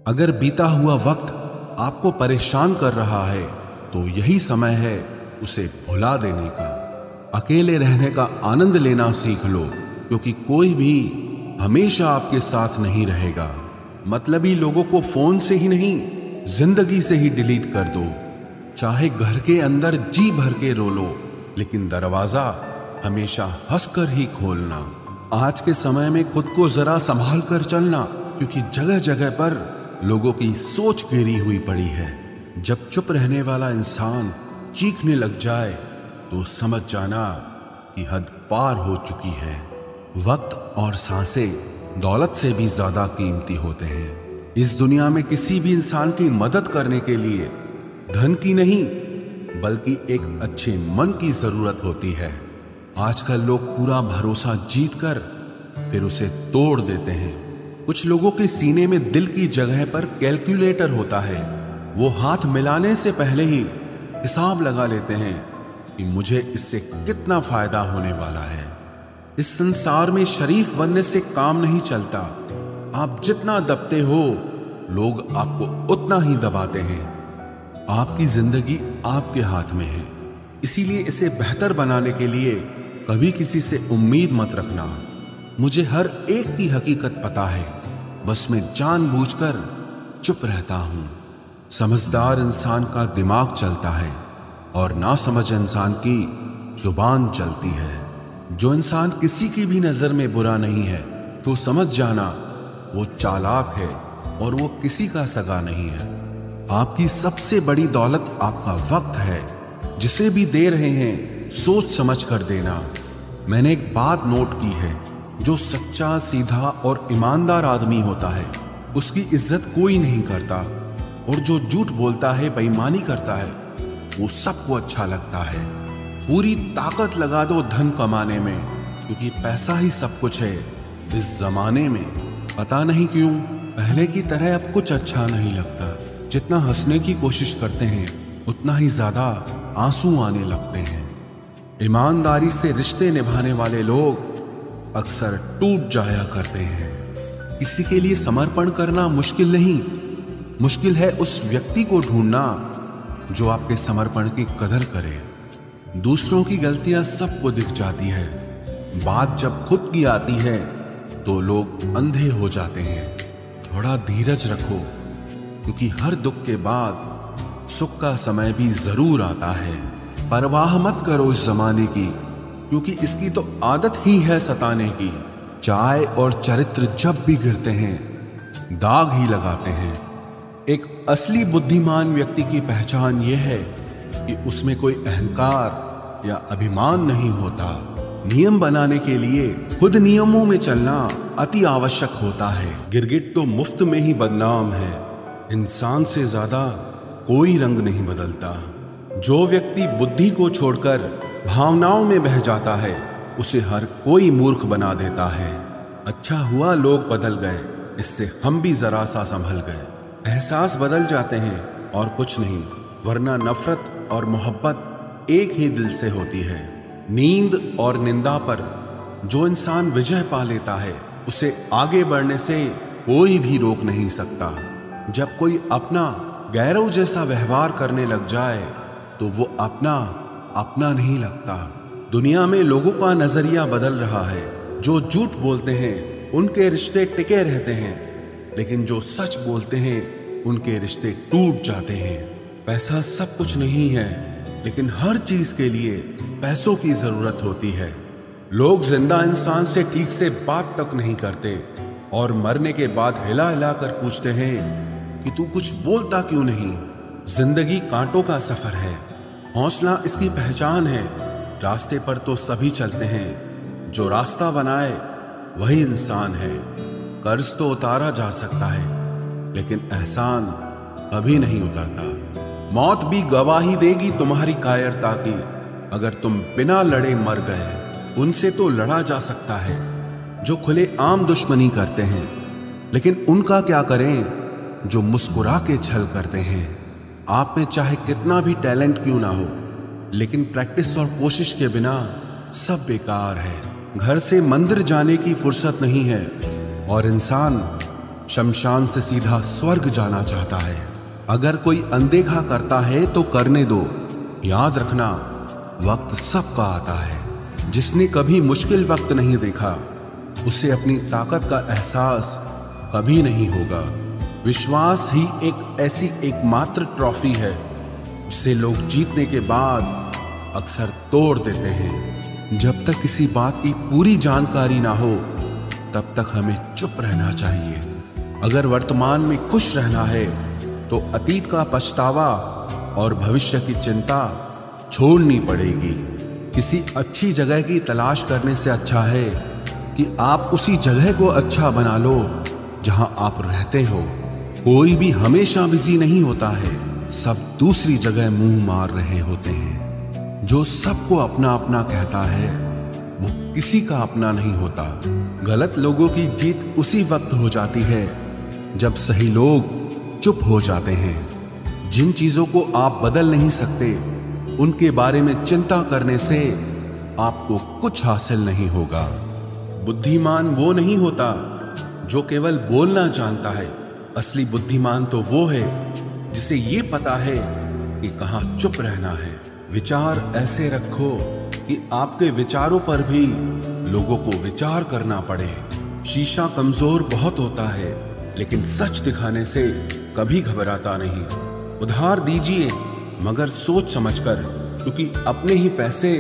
अगर बीता हुआ वक्त आपको परेशान कर रहा है तो यही समय है उसे भुला देने का। अकेले रहने का आनंद लेना सीख लो, क्योंकि कोई भी हमेशा आपके साथ नहीं रहेगा। मतलबी लोगों को फोन से ही नहीं, जिंदगी से ही डिलीट कर दो। चाहे घर के अंदर जी भर के रो लो, लेकिन दरवाजा हमेशा हंसकर ही खोलना। आज के समय में खुद को जरा संभाल कर चलना, क्योंकि जगह जगह पर लोगों की सोच गिरी हुई पड़ी है। जब चुप रहने वाला इंसान चीखने लग जाए तो समझ जाना कि हद पार हो चुकी है। वक्त और सांसें दौलत से भी ज्यादा कीमती होते हैं। इस दुनिया में किसी भी इंसान की मदद करने के लिए धन की नहीं, बल्कि एक अच्छे मन की जरूरत होती है। आजकल लोग पूरा भरोसा जीतकर फिर उसे तोड़ देते हैं। कुछ लोगों के सीने में दिल की जगह पर कैलकुलेटर होता है। वो हाथ मिलाने से पहले ही हिसाब लगा लेते हैं कि मुझे इससे कितना फायदा होने वाला है। इस संसार में शरीफ बनने से काम नहीं चलता। आप जितना दबते हो, लोग आपको उतना ही दबाते हैं। आपकी जिंदगी आपके हाथ में है, इसीलिए इसे बेहतर बनाने के लिए कभी किसी से उम्मीद मत रखना। मुझे हर एक की हकीकत पता है, बस मैं जानबूझकर चुप रहता हूं। समझदार इंसान का दिमाग चलता है और नासमझ इंसान की जुबान चलती है। जो इंसान किसी की भी नजर में बुरा नहीं है तो समझ जाना वो चालाक है और वो किसी का सगा नहीं है। आपकी सबसे बड़ी दौलत आपका वक्त है। जिसे भी दे रहे हैं सोच समझ कर देना। मैंने एक बात नोट की है, जो सच्चा, सीधा और ईमानदार आदमी होता है उसकी इज्जत कोई नहीं करता, और जो झूठ बोलता है, बेईमानी करता है, वो सबको अच्छा लगता है। पूरी ताकत लगा दो धन कमाने में, क्योंकि पैसा ही सब कुछ है इस जमाने में। पता नहीं क्यों पहले की तरह अब कुछ अच्छा नहीं लगता। जितना हंसने की कोशिश करते हैं उतना ही ज्यादा आंसू आने लगते हैं। ईमानदारी से रिश्ते निभाने वाले लोग अक्सर टूट जाया करते हैं। किसी के लिए समर्पण करना मुश्किल नहीं, मुश्किल है उस व्यक्ति को ढूंढना जो आपके समर्पण की कदर करे। दूसरों की गलतियां सबको दिख जाती है, बात जब खुद की आती है तो लोग अंधे हो जाते हैं। थोड़ा धीरज रखो, क्योंकि हर दुख के बाद सुख का समय भी जरूर आता है। परवाह मत करो इस जमाने की, क्योंकि इसकी तो आदत ही है सताने की। चाय और चरित्र जब भी गिरते हैं दाग ही लगाते हैं। एक असली बुद्धिमान व्यक्ति की पहचान यह है कि उसमें कोई अहंकार या अभिमान नहीं होता। नियम बनाने के लिए खुद नियमों में चलना अति आवश्यक होता है। गिरगिट तो मुफ्त में ही बदनाम है। इंसान से ज्यादा कोई रंग नहीं बदलता। जो व्यक्ति बुद्धि को छोड़कर भावनाओं में बह जाता है उसे हर कोई मूर्ख बना देता है। अच्छा हुआ लोग बदल गए, इससे हम भी जरा सा संभल गए। एहसास बदल जाते हैं और कुछ नहीं, वरना नफरत और मोहब्बत एक ही दिल से होती है। नींद और निंदा पर जो इंसान विजय पा लेता है उसे आगे बढ़ने से कोई भी रोक नहीं सकता। जब कोई अपना गैरों जैसा व्यवहार करने लग जाए तो वो अपना नहीं लगता। दुनिया में लोगों का नजरिया बदल रहा है। जो झूठ बोलते हैं उनके रिश्ते टिके रहते हैं, लेकिन जो सच बोलते हैं उनके रिश्ते टूट जाते हैं। पैसा सब कुछ नहीं है, लेकिन हर चीज के लिए पैसों की जरूरत होती है। लोग जिंदा इंसान से ठीक से बात तक नहीं करते और मरने के बाद हिला हिला कर पूछते हैं कि तू कुछ बोलता क्यों नहीं। जिंदगी कांटों का सफर है, हौसला इसकी पहचान है। रास्ते पर तो सभी चलते हैं, जो रास्ता बनाए वही इंसान है। कर्ज तो उतारा जा सकता है, लेकिन एहसान कभी नहीं उतरता। मौत भी गवाही देगी तुम्हारी कायरता की। अगर तुम बिना लड़े मर गए, उनसे तो लड़ा जा सकता है जो खुले आम दुश्मनी करते हैं, लेकिन उनका क्या करें जो मुस्कुरा के छल करते हैं। आप में चाहे कितना भी टैलेंट क्यों ना हो, लेकिन प्रैक्टिस और कोशिश के बिना सब बेकार है। घर से मंदिर जाने की फुर्सत नहीं है और इंसान शमशान से सीधा स्वर्ग जाना चाहता है। अगर कोई अनदेखा करता है तो करने दो। याद रखना, वक्त सबका आता है। जिसने कभी मुश्किल वक्त नहीं देखा, उसे अपनी ताकत का एहसास कभी नहीं होगा। विश्वास ही एक ऐसी एकमात्र ट्रॉफी है जिसे लोग जीतने के बाद अक्सर तोड़ देते हैं। जब तक किसी बात की पूरी जानकारी ना हो, तब तक हमें चुप रहना चाहिए। अगर वर्तमान में खुश रहना है तो अतीत का पछतावा और भविष्य की चिंता छोड़नी पड़ेगी। किसी अच्छी जगह की तलाश करने से अच्छा है कि आप उसी जगह को अच्छा बना लो जहां आप रहते हो। कोई भी हमेशा बिजी नहीं होता है, सब दूसरी जगह मुंह मार रहे होते हैं। जो सबको अपना अपना कहता है, वो किसी का अपना नहीं होता। गलत लोगों की जीत उसी वक्त हो जाती है जब सही लोग चुप हो जाते हैं। जिन चीजों को आप बदल नहीं सकते, उनके बारे में चिंता करने से आपको कुछ हासिल नहीं होगा। बुद्धिमान वो नहीं होता जो केवल बोलना जानता है। असली बुद्धिमान तो वो है जिसे ये पता है कि कहाँ चुप रहना है। विचार ऐसे रखो कि आपके विचारों पर भी लोगों को विचार करना पड़े। शीशा कमजोर बहुत होता है, लेकिन सच दिखाने से कभी घबराता नहीं। उधार दीजिए, मगर सोच समझकर, क्योंकि अपने ही पैसे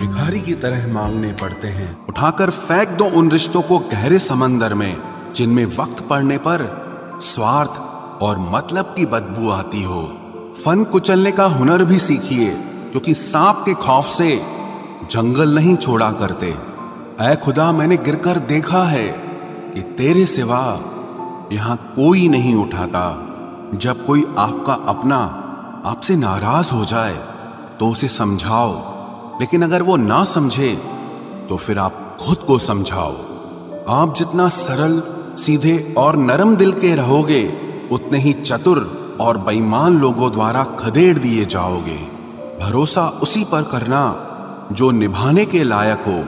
भिखारी की तरह मांगने पड़ते हैं। उठाकर फेंक दो उन रिश्तों को गहरे समंदर में जिनमें वक्त पड़ने पर स्वार्थ और मतलब की बदबू आती हो। फन कुचलने का हुनर भी सीखिए, क्योंकि सांप के खौफ से जंगल नहीं छोड़ा करते। ऐ खुदा, मैंने गिरकर देखा है कि तेरे सिवा यहाँ कोई नहीं उठाता। जब कोई आपका अपना आपसे नाराज हो जाए तो उसे समझाओ, लेकिन अगर वो ना समझे तो फिर आप खुद को समझाओ। आप जितना सरल, सीधे और नरम दिल के रहोगे, उतने ही चतुर और बेईमान लोगों द्वारा खदेड़ दिए जाओगे। भरोसा उसी पर करना जो निभाने के लायक हो।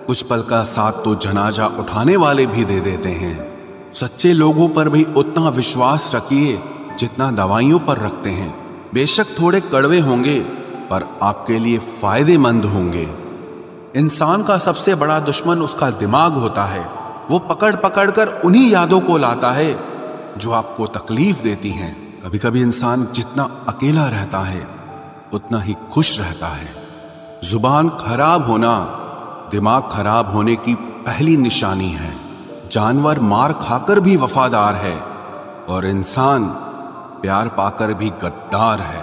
कुछ पल का साथ तो जनाजा उठाने वाले भी दे देते हैं। सच्चे लोगों पर भी उतना विश्वास रखिए जितना दवाइयों पर रखते हैं। बेशक थोड़े कड़वे होंगे, पर आपके लिए फायदेमंद होंगे। इंसान का सबसे बड़ा दुश्मन उसका दिमाग होता है। वो पकड़ पकड़ कर उन्हीं यादों को लाता है जो आपको तकलीफ देती हैं। कभी कभी इंसान जितना अकेला रहता है, उतना ही खुश रहता है। जुबान खराब होना दिमाग खराब होने की पहली निशानी है। जानवर मार खाकर भी वफादार है, और इंसान प्यार पाकर भी गद्दार है।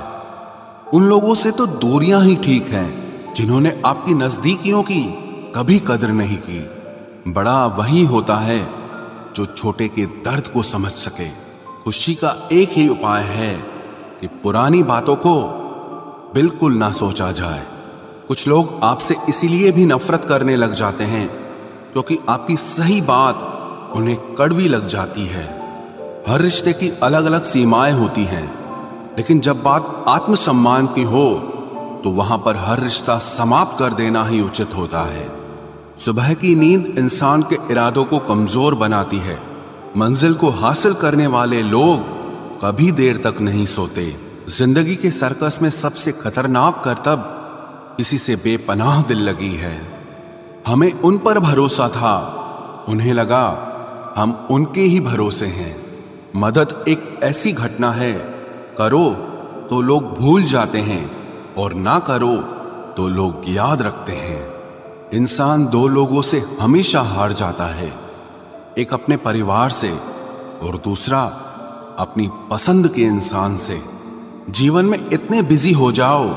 उन लोगों से तो दूरियां ही ठीक हैं जिन्होंने आपकी नजदीकियों की कभी कदर नहीं की। बड़ा वही होता है जो छोटे के दर्द को समझ सके। खुशी का एक ही उपाय है कि पुरानी बातों को बिल्कुल ना सोचा जाए। कुछ लोग आपसे इसीलिए भी नफरत करने लग जाते हैं क्योंकि आपकी सही बात उन्हें कड़वी लग जाती है। हर रिश्ते की अलग अलग सीमाएं होती हैं, लेकिन जब बात आत्मसम्मान की हो तो वहां पर हर रिश्ता समाप्त कर देना ही उचित होता है। सुबह की नींद इंसान के इरादों को कमजोर बनाती है। मंजिल को हासिल करने वाले लोग कभी देर तक नहीं सोते। जिंदगी के सर्कस में सबसे खतरनाक करतब किसी से बेपनाह दिल लगी है। हमें उन पर भरोसा था, उन्हें लगा हम उनके ही भरोसे हैं। मदद एक ऐसी घटना है, करो तो लोग भूल जाते हैं और ना करो तो लोग याद रखते हैं। इंसान दो लोगों से हमेशा हार जाता है, एक अपने परिवार से और दूसरा अपनी पसंद के इंसान से। जीवन में इतने बिजी हो जाओ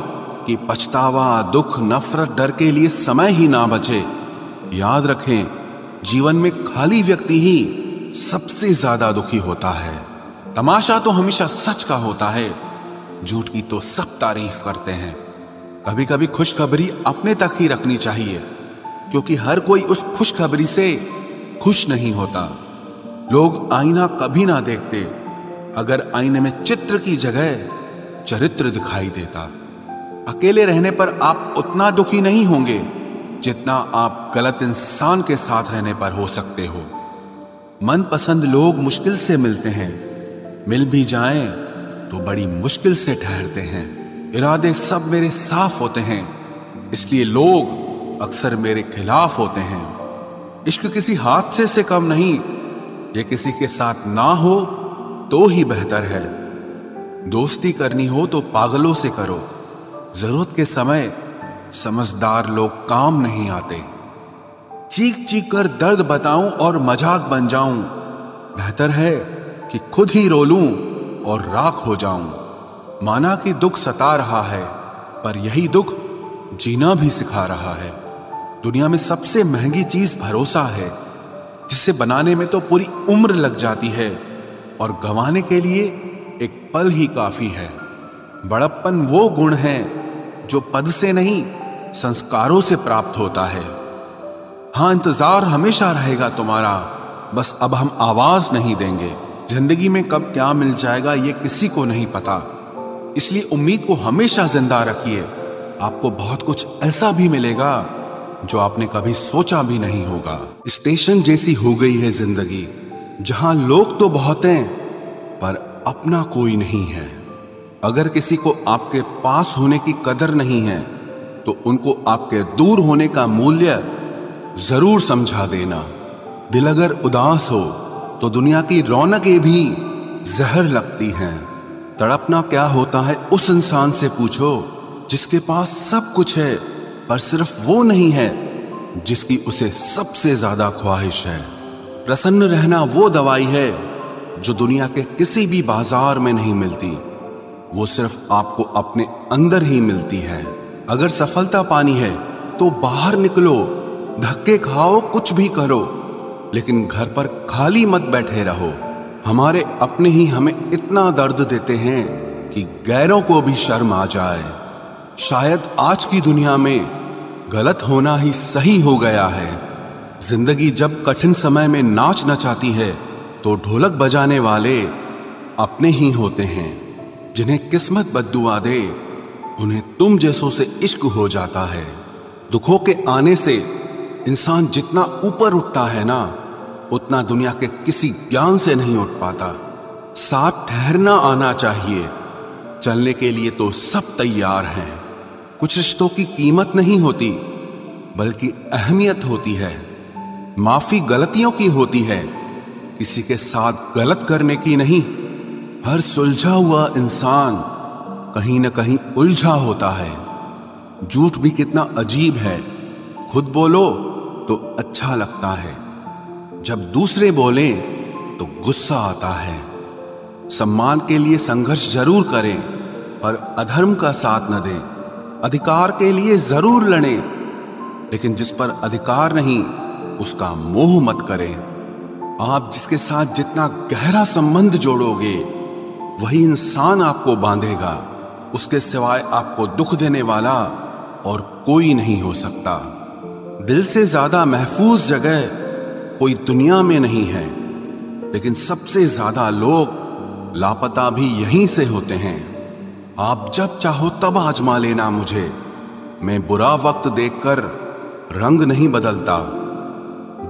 कि पछतावा, दुख, नफरत, डर के लिए समय ही ना बचे। याद रखें, जीवन में खाली व्यक्ति ही सबसे ज्यादा दुखी होता है। तमाशा तो हमेशा सच का होता है, झूठ की तो सब तारीफ करते हैं। कभी कभी खुशखबरी अपने तक ही रखनी चाहिए, क्योंकि हर कोई उस खुशखबरी से खुश नहीं होता। लोग आईना कभी ना देखते अगर आईने में चित्र की जगह चरित्र दिखाई देता। अकेले रहने पर आप उतना दुखी नहीं होंगे जितना आप गलत इंसान के साथ रहने पर हो सकते हो। मनपसंद लोग मुश्किल से मिलते हैं, मिल भी जाएं तो बड़ी मुश्किल से ठहरते हैं। इरादे सब मेरे साफ होते हैं, इसलिए लोग अक्सर मेरे खिलाफ होते हैं। इश्क किसी हादसे से कम नहीं, ये किसी के साथ ना हो तो ही बेहतर है। दोस्ती करनी हो तो पागलों से करो, जरूरत के समय समझदार लोग काम नहीं आते। चीख चीख कर दर्द बताऊं और मजाक बन जाऊं, बेहतर है कि खुद ही रो लूं और राख हो जाऊं। माना कि दुख सता रहा है, पर यही दुख जीना भी सिखा रहा है। दुनिया में सबसे महंगी चीज भरोसा है, जिसे बनाने में तो पूरी उम्र लग जाती है और गंवाने के लिए एक पल ही काफी है। बड़प्पन वो गुण है जो पद से नहीं संस्कारों से प्राप्त होता है। हाँ, इंतजार हमेशा रहेगा तुम्हारा, बस अब हम आवाज नहीं देंगे। जिंदगी में कब क्या मिल जाएगा ये किसी को नहीं पता, इसलिए उम्मीद को हमेशा जिंदा रखिए। आपको बहुत कुछ ऐसा भी मिलेगा जो आपने कभी सोचा भी नहीं होगा। स्टेशन जैसी हो गई है जिंदगी, जहां लोग तो बहुत हैं पर अपना कोई नहीं है। अगर किसी को आपके पास होने की कदर नहीं है तो उनको आपके दूर होने का मूल्य जरूर समझा देना। दिल अगर उदास हो तो दुनिया की रौनकें भी जहर लगती हैं। तड़पना क्या होता है उस इंसान से पूछो जिसके पास सब कुछ है, पर सिर्फ वो नहीं है जिसकी उसे सबसे ज्यादा ख्वाहिश है। प्रसन्न रहना वो दवाई है जो दुनिया के किसी भी बाजार में नहीं मिलती, वो सिर्फ आपको अपने अंदर ही मिलती है। अगर सफलता पानी है तो बाहर निकलो, धक्के खाओ, कुछ भी करो, लेकिन घर पर खाली मत बैठे रहो। हमारे अपने ही हमें इतना दर्द देते हैं कि गैरों को भी शर्म आ जाए। शायद आज की दुनिया में गलत होना ही सही हो गया है। जिंदगी जब कठिन समय में नाच नचाती है तो ढोलक बजाने वाले अपने ही होते हैं। जिन्हें किस्मत बद्दुआ दे उन्हें तुम जैसों से इश्क हो जाता है। दुखों के आने से इंसान जितना ऊपर उठता है ना, उतना दुनिया के किसी ज्ञान से नहीं उठ पाता। साथ ठहरना आना चाहिए, चलने के लिए तो सब तैयार हैं। कुछ रिश्तों की कीमत नहीं होती बल्कि अहमियत होती है। माफी गलतियों की होती है, किसी के साथ गलत करने की नहीं। हर सुलझा हुआ इंसान कहीं न कहीं उलझा होता है। झूठ भी कितना अजीब है, खुद बोलो तो अच्छा लगता है, जब दूसरे बोलें तो गुस्सा आता है। सम्मान के लिए संघर्ष जरूर करें पर अधर्म का साथ न दें। अधिकार के लिए जरूर लड़ें, लेकिन जिस पर अधिकार नहीं उसका मोह मत करें। आप जिसके साथ जितना गहरा संबंध जोड़ोगे वही इंसान आपको बांधेगा। उसके सिवाय आपको दुख देने वाला और कोई नहीं हो सकता। दिल से ज्यादा महफूज जगह कोई दुनिया में नहीं है, लेकिन सबसे ज्यादा लोग लापता भी यहीं से होते हैं। आप जब चाहो तब आजमा लेना मुझे, मैं बुरा वक्त देखकर रंग नहीं बदलता।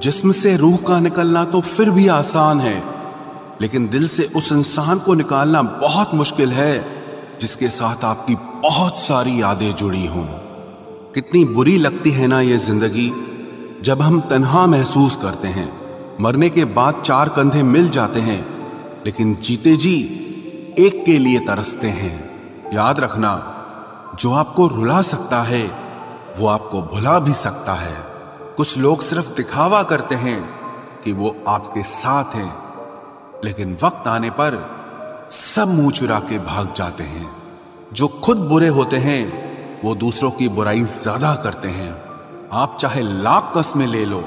जिस्म से रूह का निकलना तो फिर भी आसान है, लेकिन दिल से उस इंसान को निकालना बहुत मुश्किल है जिसके साथ आपकी बहुत सारी यादें जुड़ी हों। कितनी बुरी लगती है ना ये जिंदगी जब हम तन्हा महसूस करते हैं। मरने के बाद चार कंधे मिल जाते हैं, लेकिन जीते जी एक के लिए तरसते हैं। याद रखना, जो आपको रुला सकता है वो आपको भुला भी सकता है। कुछ लोग सिर्फ दिखावा करते हैं कि वो आपके साथ हैं, लेकिन वक्त आने पर सब मुंह चुरा के भाग जाते हैं। जो खुद बुरे होते हैं वो दूसरों की बुराई ज्यादा करते हैं। आप चाहे लाख कस्में ले लो,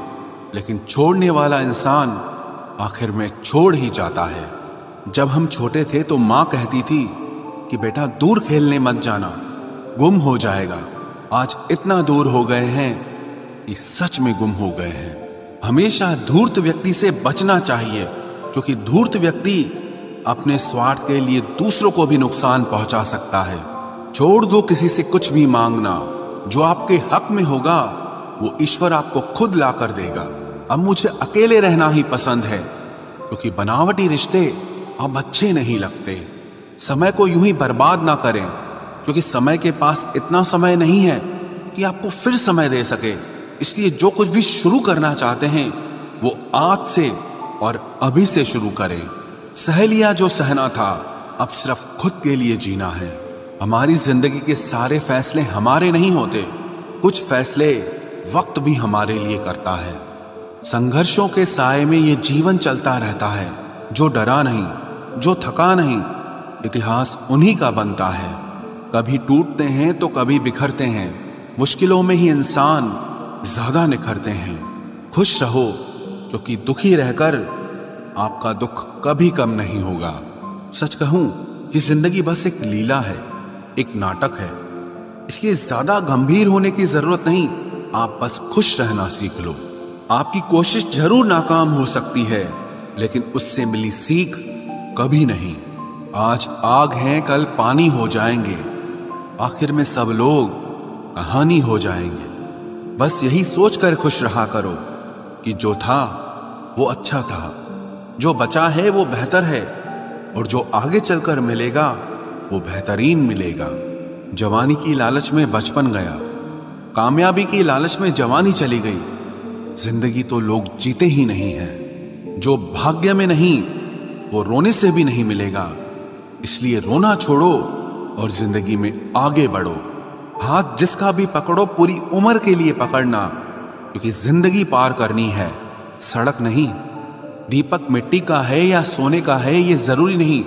लेकिन छोड़ने वाला इंसान आखिर में छोड़ ही जाता है। जब हम छोटे थे तो माँ कहती थी कि बेटा दूर खेलने मत जाना, गुम हो जाएगा। आज इतना दूर हो गए हैं कि सच में गुम हो गए हैं। हमेशा धूर्त व्यक्ति से बचना चाहिए, क्योंकि धूर्त व्यक्ति अपने स्वार्थ के लिए दूसरों को भी नुकसान पहुंचा सकता है। छोड़ दो किसी से कुछ भी मांगना, जो आपके हक में होगा वो ईश्वर आपको खुद ला कर देगा। अब मुझे अकेले रहना ही पसंद है, क्योंकि बनावटी रिश्ते अब अच्छे नहीं लगते। समय को यूं ही बर्बाद ना करें, क्योंकि समय के पास इतना समय नहीं है कि आपको फिर समय दे सके। इसलिए जो कुछ भी शुरू करना चाहते हैं वो आज से और अभी से शुरू करें। सह लिया जो सहना था, अब सिर्फ खुद के लिए जीना है। हमारी जिंदगी के सारे फैसले हमारे नहीं होते, कुछ फैसले वक्त भी हमारे लिए करता है। संघर्षों के साए में ये जीवन चलता रहता है। जो डरा नहीं, जो थका नहीं, इतिहास उन्हीं का बनता है। कभी टूटते हैं तो कभी बिखरते हैं, मुश्किलों में ही इंसान ज्यादा निखरते हैं। खुश रहो, क्योंकि दुखी रहकर आपका दुख कभी कम नहीं होगा। सच कहूं कि जिंदगी बस एक लीला है, एक नाटक है। इसलिए ज्यादा गंभीर होने की जरूरत नहीं, आप बस खुश रहना सीख लो। आपकी कोशिश जरूर नाकाम हो सकती है, लेकिन उससे मिली सीख कभी नहीं। आज आग हैं, कल पानी हो जाएंगे, आखिर में सब लोग कहानी हो जाएंगे। बस यही सोचकर खुश रहा करो कि जो था वो अच्छा था, जो बचा है वो बेहतर है, और जो आगे चलकर मिलेगा वो बेहतरीन मिलेगा। जवानी की लालच में बचपन गया, कामयाबी की लालच में जवानी चली गई। जिंदगी तो लोग जीते ही नहीं हैं। जो भाग्य में नहीं वो रोने से भी नहीं मिलेगा। इसलिए रोना छोड़ो और जिंदगी में आगे बढ़ो। हाथ जिसका भी पकड़ो पूरी उम्र के लिए पकड़ना, क्योंकि जिंदगी पार करनी है, सड़क नहीं। दीपक मिट्टी का है या सोने का है ये जरूरी नहीं,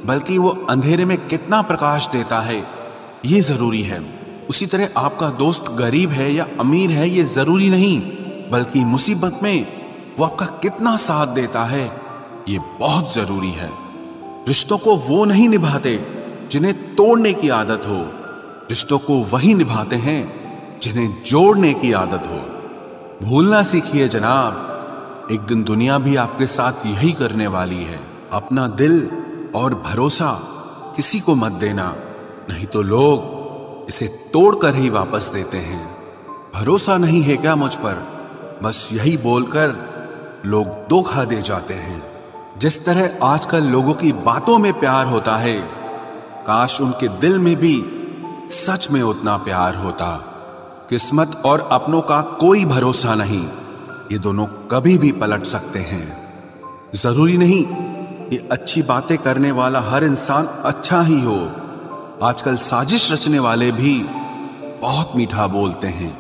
बल्कि वो अंधेरे में कितना प्रकाश देता है ये जरूरी है। उसी तरह आपका दोस्त गरीब है या अमीर है ये जरूरी नहीं, बल्कि मुसीबत में वो आपका कितना साथ देता है ये बहुत जरूरी है। रिश्तों को वो नहीं निभाते जिन्हें तोड़ने की आदत हो, रिश्तों को वही निभाते हैं जिन्हें जोड़ने की आदत हो। भूलना सीखिए जनाब, एक दिन दुनिया भी आपके साथ यही करने वाली है। अपना दिल और भरोसा किसी को मत देना, नहीं तो लोग इसे तोड़कर ही वापस देते हैं। भरोसा नहीं है क्या मुझ पर, बस यही बोलकर लोग धोखा दे जाते हैं। जिस तरह आजकल लोगों की बातों में प्यार होता है, काश उनके दिल में भी सच में उतना प्यार होता। किस्मत और अपनों का कोई भरोसा नहीं, ये दोनों कभी भी पलट सकते हैं। जरूरी नहीं कि अच्छी बातें करने वाला हर इंसान अच्छा ही हो। आजकल साजिश रचने वाले भी बहुत मीठा बोलते हैं।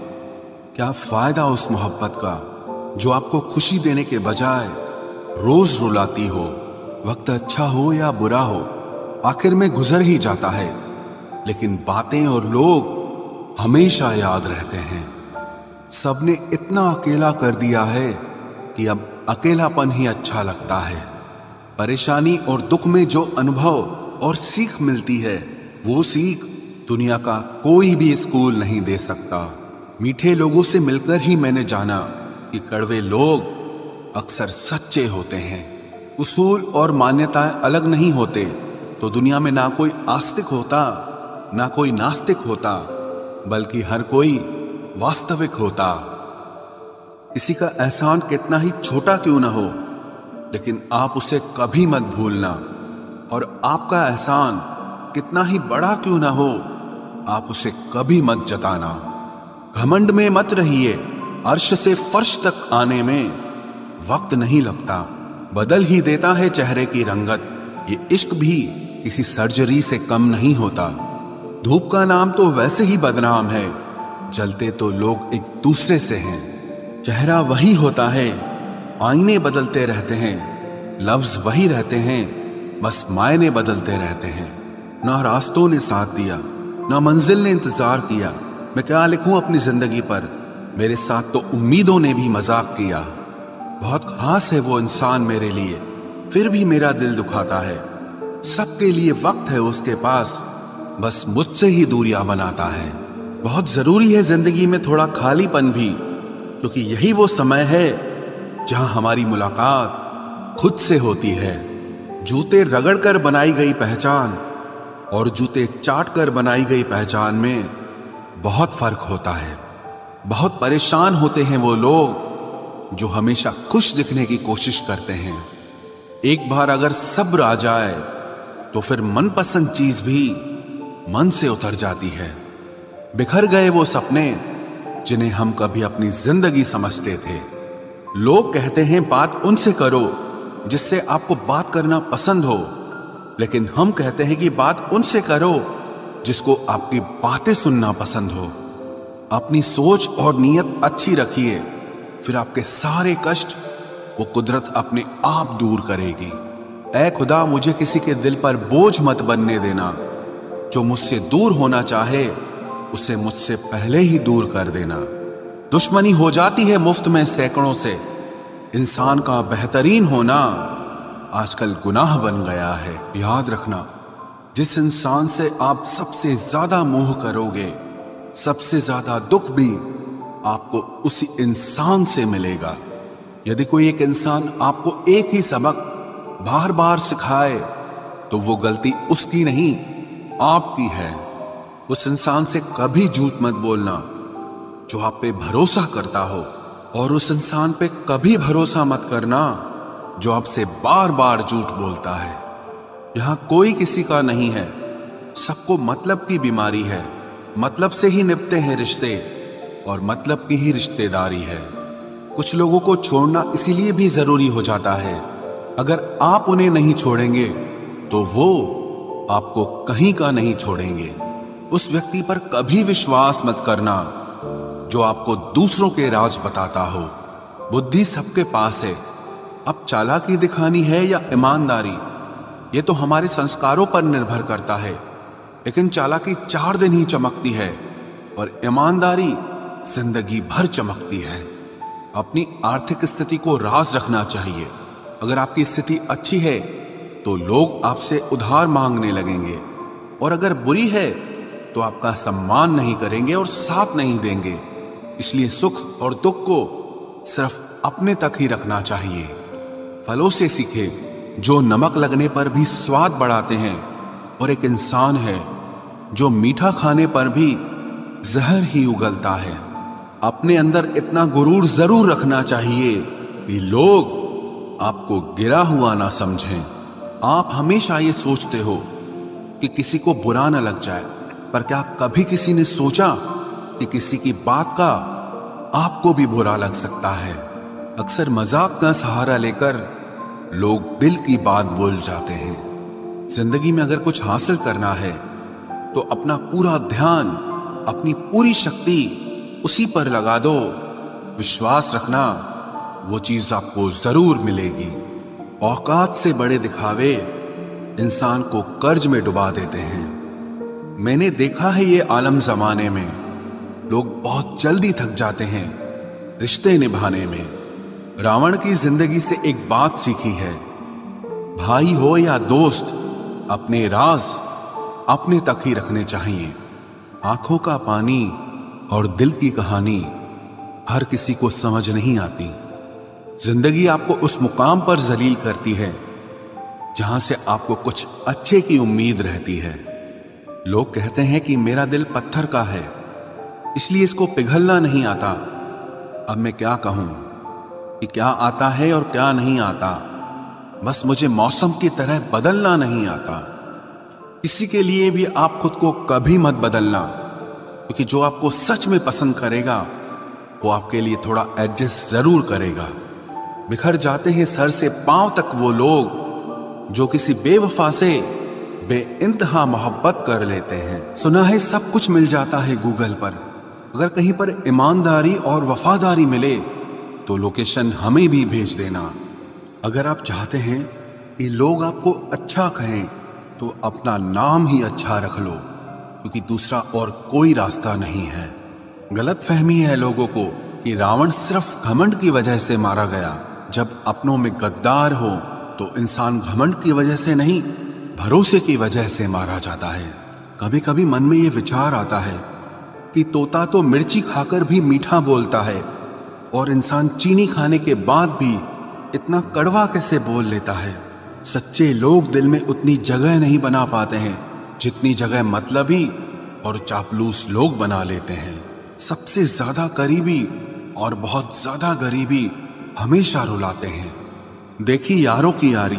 क्या फायदा उस मोहब्बत का जो आपको खुशी देने के बजाय रोज रुलाती हो। वक्त अच्छा हो या बुरा हो, आखिर में गुजर ही जाता है, लेकिन बातें और लोग हमेशा याद रहते हैं। सबने इतना अकेला कर दिया है कि अब अकेलापन ही अच्छा लगता है। परेशानी और दुख में जो अनुभव और सीख मिलती है, वो सीख दुनिया का कोई भी स्कूल नहीं दे सकता। मीठे लोगों से मिलकर ही मैंने जाना कि कड़वे लोग अक्सर सच्चे होते हैं। उसूल और मान्यताएं अलग नहीं होते तो दुनिया में ना कोई आस्तिक होता, ना कोई नास्तिक होता, बल्कि हर कोई वास्तविक होता। किसी का एहसान कितना ही छोटा क्यों ना हो, लेकिन आप उसे कभी मत भूलना। और आपका एहसान कितना ही बड़ा क्यों ना हो, आप उसे कभी मत जताना। घमंड में मत रहिए, अर्श से फर्श तक आने में वक्त नहीं लगता, बदल ही देता है चेहरे की रंगत। ये इश्क भी किसी सर्जरी से कम नहीं होता। धूप का नाम तो वैसे ही बदनाम है, जलते तो लोग एक दूसरे से हैं। चेहरा वही होता है, आईने बदलते रहते हैं, लफ्ज वही रहते हैं, बस मायने बदलते रहते हैं। ना रास्तों ने साथ दिया, ना मंजिल ने इंतजार किया। मैं क्या लिखूं अपनी जिंदगी पर, मेरे साथ तो उम्मीदों ने भी मजाक किया। बहुत खास है वो इंसान मेरे लिए, फिर भी मेरा दिल दुखाता है। सबके लिए वक्त है उसके पास, बस मुझसे ही दूरियां बनाता है। बहुत जरूरी है जिंदगी में थोड़ा खालीपन भी, क्योंकि यही वो समय है जहां हमारी मुलाकात खुद से होती है। जूते रगड़ कर बनाई गई पहचान और जूते चाट कर बनाई गई पहचान में बहुत फर्क होता है। बहुत परेशान होते हैं वो लोग जो हमेशा खुश दिखने की कोशिश करते हैं। एक बार अगर सब्र आ जाए तो फिर मनपसंद चीज भी मन से उतर जाती है। बिखर गए वो सपने जिन्हें हम कभी अपनी जिंदगी समझते थे। लोग कहते हैं बात उनसे करो जिससे आपको बात करना पसंद हो, लेकिन हम कहते हैं कि बात उनसे करो जिसको आपकी बातें सुनना पसंद हो। अपनी सोच और नीयत अच्छी रखिए, फिर आपके सारे कष्ट वो कुदरत अपने आप दूर करेगी। ऐ खुदा, मुझे किसी के दिल पर बोझ मत बनने देना। जो मुझसे दूर होना चाहे उसे मुझसे पहले ही दूर कर देना। दुश्मनी हो जाती है मुफ्त में सैकड़ों से। इंसान का बेहतरीन होना आजकल गुनाह बन गया है। याद रखना, जिस इंसान से आप सबसे ज्यादा मोह करोगे, सबसे ज्यादा दुख भी आपको उसी इंसान से मिलेगा। यदि कोई एक इंसान आपको एक ही सबक बार बार सिखाए तो वो गलती उसकी नहीं आपकी है। उस इंसान से कभी झूठ मत बोलना जो आप पे भरोसा करता हो, और उस इंसान पे कभी भरोसा मत करना जो आपसे बार बार झूठ बोलता है। यहां कोई किसी का नहीं है, सबको मतलब की बीमारी है। मतलब से ही निपटे हैं रिश्ते और मतलब की ही रिश्तेदारी है। कुछ लोगों को छोड़ना इसीलिए भी जरूरी हो जाता है, अगर आप उन्हें नहीं छोड़ेंगे तो वो आपको कहीं का नहीं छोड़ेंगे। उस व्यक्ति पर कभी विश्वास मत करना जो आपको दूसरों के राज बताता हो। बुद्धि सबके पास है, अब चालाकी दिखानी है या ईमानदारी, ये तो हमारे संस्कारों पर निर्भर करता है। लेकिन चालाकी 4 दिन ही चमकती है और ईमानदारी जिंदगी भर चमकती है। अपनी आर्थिक स्थिति को राज रखना चाहिए। अगर आपकी स्थिति अच्छी है तो लोग आपसे उधार मांगने लगेंगे, और अगर बुरी है तो आपका सम्मान नहीं करेंगे और साथ नहीं देंगे। इसलिए सुख और दुख को सिर्फ अपने तक ही रखना चाहिए। फलों से सीखे जो नमक लगने पर भी स्वाद बढ़ाते हैं, और एक इंसान है जो मीठा खाने पर भी जहर ही उगलता है। अपने अंदर इतना गुरूर जरूर रखना चाहिए कि लोग आपको गिरा हुआ ना समझें। आप हमेशा ये सोचते हो कि किसी को बुरा ना लग जाए, पर क्या कभी किसी ने सोचा कि किसी की बात का आपको भी बुरा लग सकता है? अक्सर मजाक का सहारा लेकर लोग दिल की बात बोल जाते हैं। जिंदगी में अगर कुछ हासिल करना है तो अपना पूरा ध्यान, अपनी पूरी शक्ति उसी पर लगा दो। विश्वास रखना, वो चीज आपको जरूर मिलेगी। औकात से बड़े दिखावे इंसान को कर्ज में डुबा देते हैं। मैंने देखा है ये आलम जमाने में लोग बहुत जल्दी थक जाते हैं रिश्ते निभाने में। रावण की जिंदगी से एक बात सीखी है, भाई हो या दोस्त, अपने राज अपने तक ही रखने चाहिए। आंखों का पानी और दिल की कहानी हर किसी को समझ नहीं आती। जिंदगी आपको उस मुकाम पर जलील करती है जहां से आपको कुछ अच्छे की उम्मीद रहती है। लोग कहते हैं कि मेरा दिल पत्थर का है, इसलिए इसको पिघलना नहीं आता। अब मैं क्या कहूं कि क्या आता है और क्या नहीं आता। बस मुझे मौसम की तरह बदलना नहीं आता। किसी के लिए भी आप खुद को कभी मत बदलना, क्योंकि जो आपको सच में पसंद करेगा वो आपके लिए थोड़ा एडजस्ट जरूर करेगा। बिखर जाते हैं सर से पांव तक वो लोग जो किसी बेवफा से बेइंतहा मोहब्बत कर लेते हैं। सुना है सब कुछ मिल जाता है गूगल पर। अगर कहीं पर ईमानदारी और वफादारी मिले तो लोकेशन हमें भी भेज देना। अगर आप चाहते हैं कि लोग आपको अच्छा कहें तो अपना नाम ही अच्छा रख लो, क्योंकि दूसरा और कोई रास्ता नहीं है। गलत फहमी है लोगों को कि रावण सिर्फ घमंड की वजह से मारा गया। जब अपनों में गद्दार हो तो इंसान घमंड की वजह से नहीं, भरोसे की वजह से मारा जाता है। कभी कभी मन में ये विचार आता है कि तोता तो मिर्ची खाकर भी मीठा बोलता है, और इंसान चीनी खाने के बाद भी इतना कड़वा कैसे बोल लेता है। सच्चे लोग दिल में उतनी जगह नहीं बना पाते हैं जितनी जगह मतलबी और चापलूस लोग बना लेते हैं। सबसे ज्यादा करीबी और बहुत ज्यादा गरीबी हमेशा रुलाते हैं। देखी यारों की यारी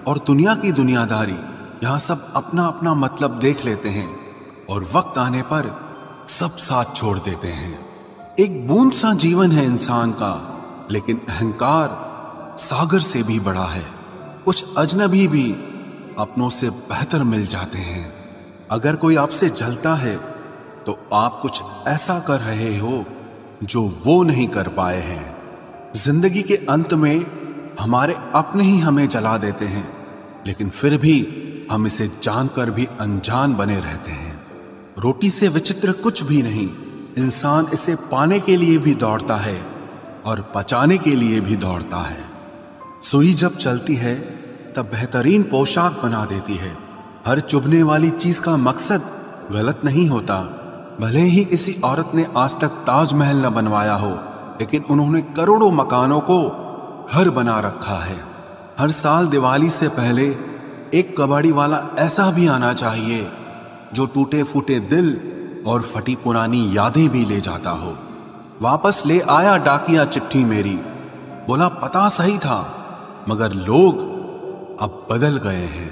और दुनिया की दुनियादारी, यहाँ सब अपना अपना मतलब देख लेते हैं और वक्त आने पर सब साथ छोड़ देते हैं। एक बूंद सा जीवन है इंसान का, लेकिन अहंकार सागर से भी बड़ा है। कुछ अजनबी भी अपनों से बेहतर मिल जाते हैं। अगर कोई आपसे जलता है तो आप कुछ ऐसा कर रहे हो जो वो नहीं कर पाए हैं। जिंदगी के अंत में हमारे अपने ही हमें जला देते हैं, लेकिन फिर भी हम इसे जानकर भी अनजान बने रहते हैं। रोटी से विचित्र कुछ भी नहीं, इंसान इसे पाने के लिए भी दौड़ता है और पचाने के लिए भी दौड़ता है। सुई जब चलती है तब बेहतरीन पोशाक बना देती है। हर चुभने वाली चीज का मकसद गलत नहीं होता। भले ही किसी औरत ने आज तक ताजमहल न बनवाया हो, लेकिन उन्होंने करोड़ों मकानों को घर बना रखा है। हर साल दिवाली से पहले एक कबाड़ी वाला ऐसा भी आना चाहिए जो टूटे फूटे दिल और फटी पुरानी यादें भी ले जाता हो। वापस ले आया डाकिया चिट्ठी मेरी, बोला पता सही था मगर लोग अब बदल गए हैं।